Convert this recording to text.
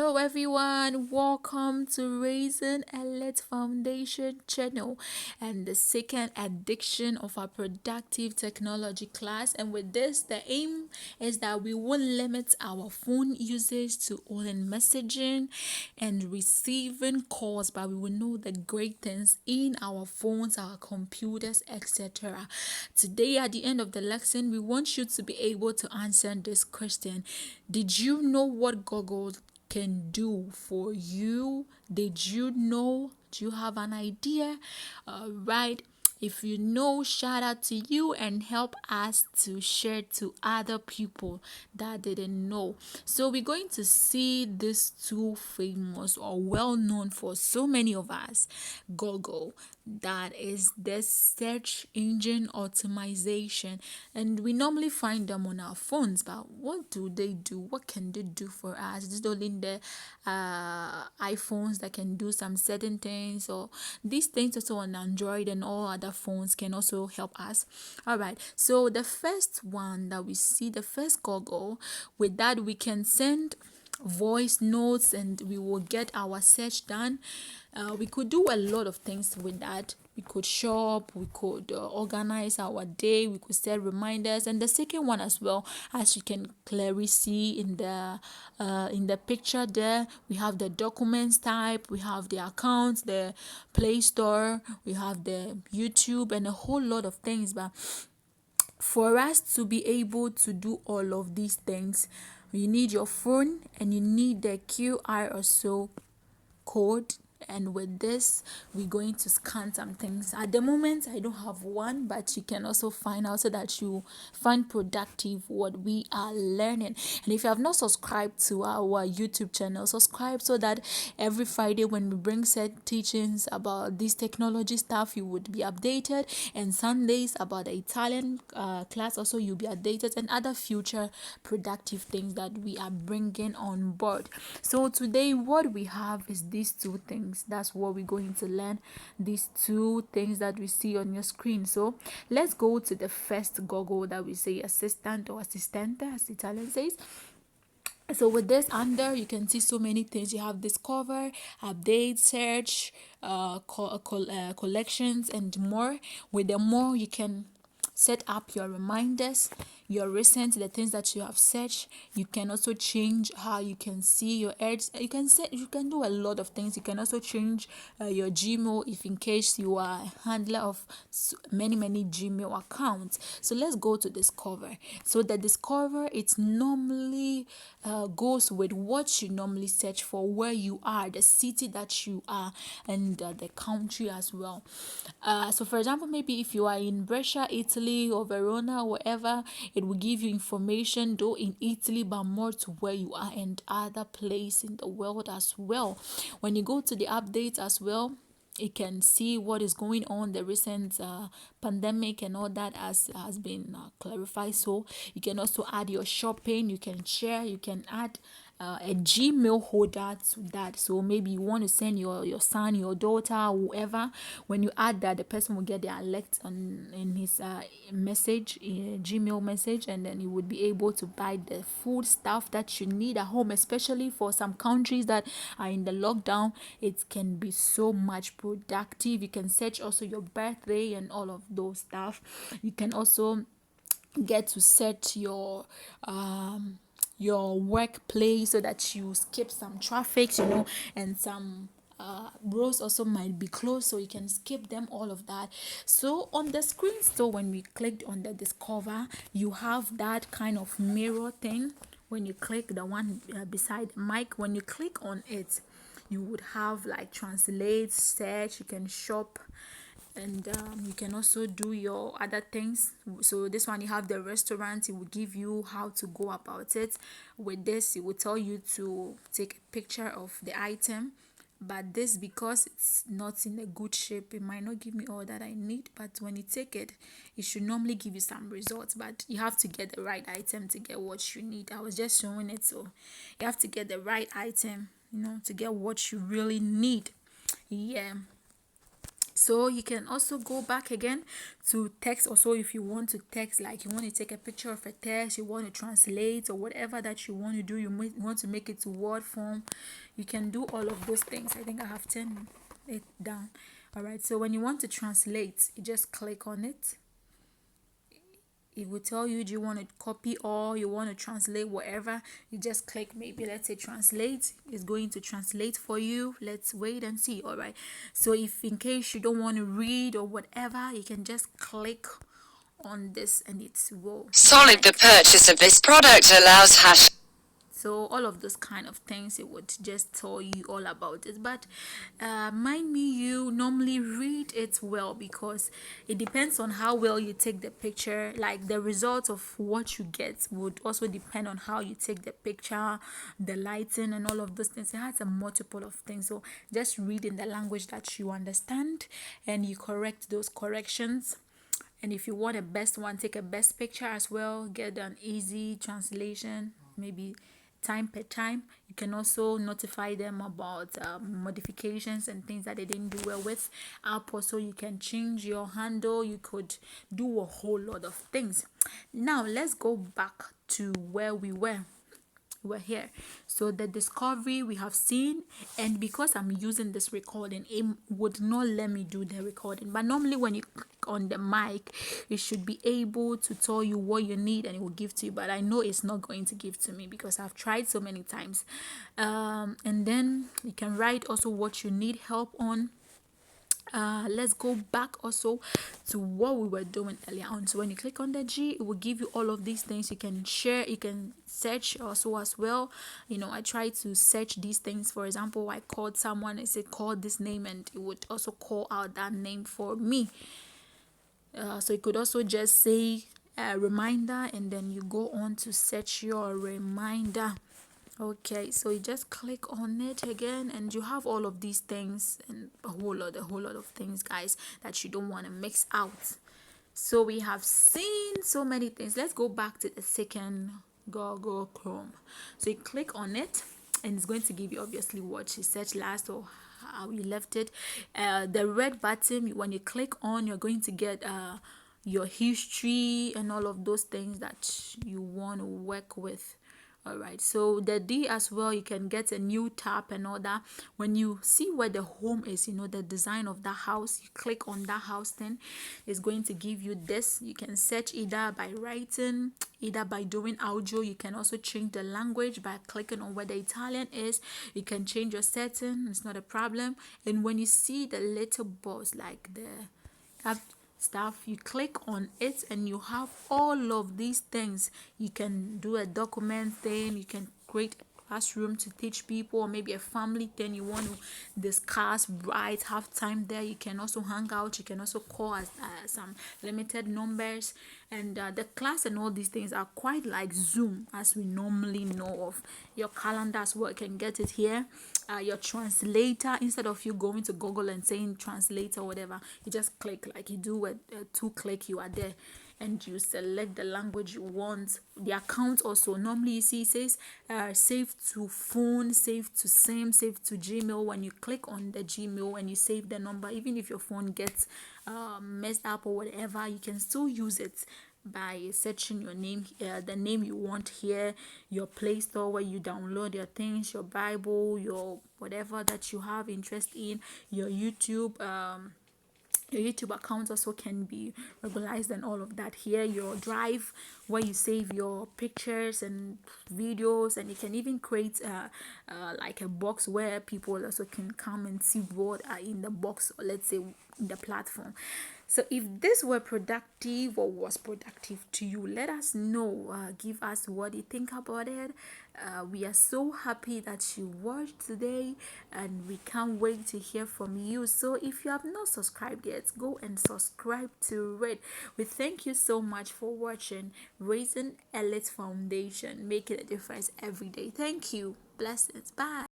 Hello everyone, welcome to Raising Elite Foundation channel and the second edition of our productive technology class. And with this, the aim is that we won't limit our phone usage to only messaging and receiving calls, but we will know the great things in our phones, our computers, etc. Today, at the end of the lesson, we want you to be able to answer this question. Did you know what Google can do for you? Did you know? Do you have an idea? Right. If you know, shout out to you and help us to share to other people that didn't know. So we're going to see these two famous or well known for so many of us. Google, that is the search engine optimization, and we normally find them on our phones. But what do they do? What can they do for us? Is it only in the iPhones that can do some certain things, or these things also on Android and all other phones can also help us? All right, so the first one that we see, the first Google, with that we can send voice notes and we will get our search done. We could do a lot of things with that. We could shop, we could organize our day, we could set reminders. And the second one as well, as you can clearly see in the picture there, we have the documents type, we have the accounts, the Play Store, we have the YouTube, and a whole lot of things. But for us to be able to do all of these things, you need your phone and you need the QR or so code. And with this, we're going to scan some things. At the moment, I don't have one, but you can also find out so that you find productive what we are learning. And if you have not subscribed to our YouTube channel, subscribe so that every Friday when we bring set teachings about this technology stuff, you would be updated. And Sundays about the Italian class, also you'll be updated, and other future productive things that we are bringing on board. So today, what we have is these two things. That's what we're going to learn. These two things that we see on your screen. So let's go to the first Google that we say assistant or assistente, as Italian says. So with this under, you can see so many things. You have discover, update, search, collections, and more. With the more, you can set up your reminders, your recent, the things that you have searched. You can also change how you can see your ads. You can do a lot of things. You can also change your Gmail if in case you are a handler of many Gmail accounts. So let's go to discover. So the discover, it's normally goes with what you normally search for, where you are, the city that you are, and the country as well. So for example, maybe if you are in Brescia, Italy, or Verona, wherever, it will give you information though in Italy, but more to where you are and other place in the world as well. When you go to the updates as well, it can see what is going on, the recent pandemic and all that has been clarified. So you can also add your shopping, you can share, you can add a Gmail holder to that. So maybe you want to send your son, your daughter, whoever. When you add that, the person will get the alert on in his message, Gmail message, and then you would be able to buy the food stuff that you need at home, especially for some countries that are in the lockdown. It can be so much productive. You can search also your birthday and all of those stuff. You can also get to set your workplace so that you skip some traffic, and some roads also might be closed, so you can skip them, all of that. So on the screen still, when we clicked on the discover, you have that kind of mirror thing. When you click the one beside mic, when you click on it, you would have like translate, search, you can shop, and you can also do your other things. So this one, you have the restaurant, it will give you how to go about it. With this, it will tell you to take a picture of the item, but this, because it's not in a good shape, it might not give me all that I need. But when you take it, it should normally give you some results, but you have to get the right item to get what you need. I was just showing it, so you have to get the right item, to get what you really need. Yeah. So you can also go back again to text. Also, if you want to text, like you want to take a picture of a text, you want to translate or whatever that you want to do, want to make it to word form, you can do all of those things. I think I have 10 it down. All right, so when you want to translate, you just click on it. It will tell you, do you want to copy or you want to translate, whatever. You just click, maybe let's say translate. It's going to translate for you. Let's wait and see. All right, so if in case you don't want to read or whatever, you can just click on this and it will Solid. The purchase of this product allows hash. so all of those kind of things, it would just tell you all about it. But mind me, you normally read it well, because it depends on how well you take the picture. Like the result of what you get would also depend on how you take the picture, the lighting and all of those things. It has a multiple of things. So just read in the language that you understand and you correct those corrections. And if you want a best one, take a best picture as well. Get an easy translation, maybe time per time. You can also notify them about modifications and things that they didn't do well with app. Also, you can change your handle. You could do a whole lot of things. Now let's go back to where we were here. So the discovery we have seen, and because I'm using this recording, it would not let me do the recording. But normally when you click on the mic, it should be able to tell you what you need and it will give to you. But I know it's not going to give to me because I've tried so many times. And then you can write also what you need help on. Let's go back also to what we were doing earlier on. So when you click on the G, it will give you all of these things. You can share, you can search also as well. I try to search these things. For example, I called someone, I said call this name, and it would also call out that name for me. So you could also just say reminder, and then you go on to search your reminder. Okay, so you just click on it again, and you have all of these things and a whole lot of things, guys, that you don't want to mix out. So we have seen so many things. Let's go back to the second Google Chrome. So you click on it, and it's going to give you obviously what you searched last or how you left it. The red button, when you click on, you're going to get your history and all of those things that you want to work with. All right, so the D as well, you can get a new tab and all that. When you see where the home is, the design of that house, you click on that house, then it's going to give you this. You can search either by writing, either by doing audio. You can also change the language by clicking on where the Italian is. You can change your setting, it's not a problem. And when you see the little box, like the app stuff, you click on it and you have all of these things. You can do a document thing, you can create a classroom to teach people, or maybe a family thing you want to discuss, write, have time there. You can also hang out, you can also call some limited numbers, and the class and all these things are quite like Zoom as we normally know of. Your calendar as well, you can get it here. Your translator, instead of you going to Google and saying translator or whatever, you just click, like you do a 2-click, you are there, and you select the language you want. The account also, normally you see it says save to phone, save to SIM, save to Gmail. When you click on the Gmail and you save the number, even if your phone gets messed up or whatever, you can still use it by searching your name, the name you want here, your Play Store where you download your things, your Bible, your whatever that you have interest in, your YouTube account also can be regularized and all of that here. Your drive where you save your pictures and videos, and you can even create like a box where people also can come and see what are in the box, or let's say in the platform. So if this were productive or was productive to you, let us know. Give us what you think about it. We are so happy that you watched today, and we can't wait to hear from you. So if you have not subscribed yet, go and subscribe to it. We thank you so much for watching Raising Elite Foundation, making a difference every day. Thank you. Blessings. Bye.